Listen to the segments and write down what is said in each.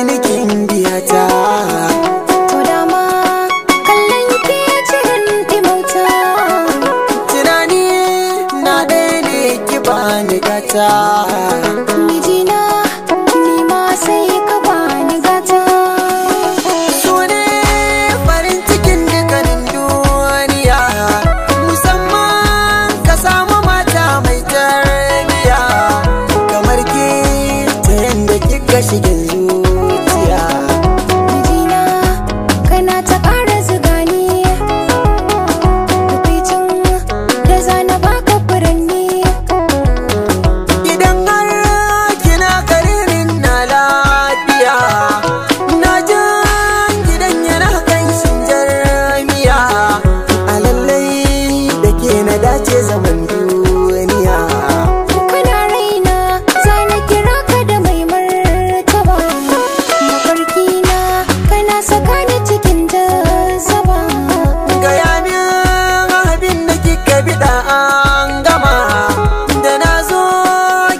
ni gimbiyata. To dama kallon ke cikin dimauta. Tunani na ɗaya ne ki bani gata. Mijina ni ma sai ka bani gata. Su ne farin cikin dukkanin duniya, musamman ka samu mata mai tarbiya kamar ke, ta yanda kika shigin zuciya. Mijina kana ta ƙara zuga ni, tukwicin da zana baka furanni. Idan har kina karirin na lafiya, na jan gidan yana kanshin jarmiya. A lallai da ke na dace zaman duniya. Kana raina zana kira ka da mai martaba, mafarkina kana saka ni cikin jazaba. Gaya min abin da kika biɗa an gama, da na zo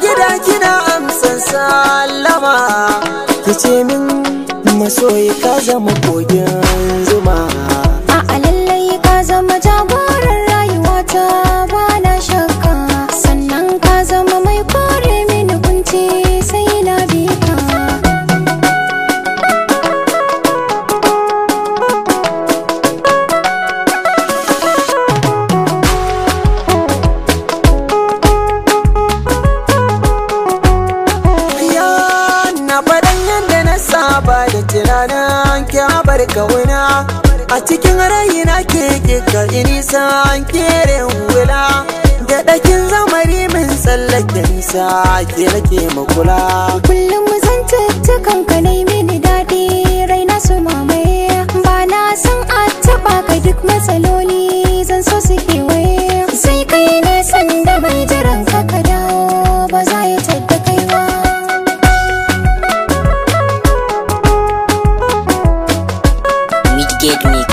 gida kina amsan sallama. Kice min masoyi ka zama kogin zuma. A lallai ka zama jagoran rayuwata ba na shakka, sannan ka zama mai kore mini kunci sai na bi ka. Ya na faɗan yadda na saba da tunanin kyabar kauna, a cikin raina ke kika nisa kere wula. Da ɗakin zamari min tsallake nisa ke nake makula. Kullum zan tuttukan ka nai mini daɗi, raina su mamaye. Ba na san a taɓa ka duk matsaloli zan so su kewaye. Sai kai ne sanda mai jiran ka ka dawo ba za ya tadda kai ba. Midgate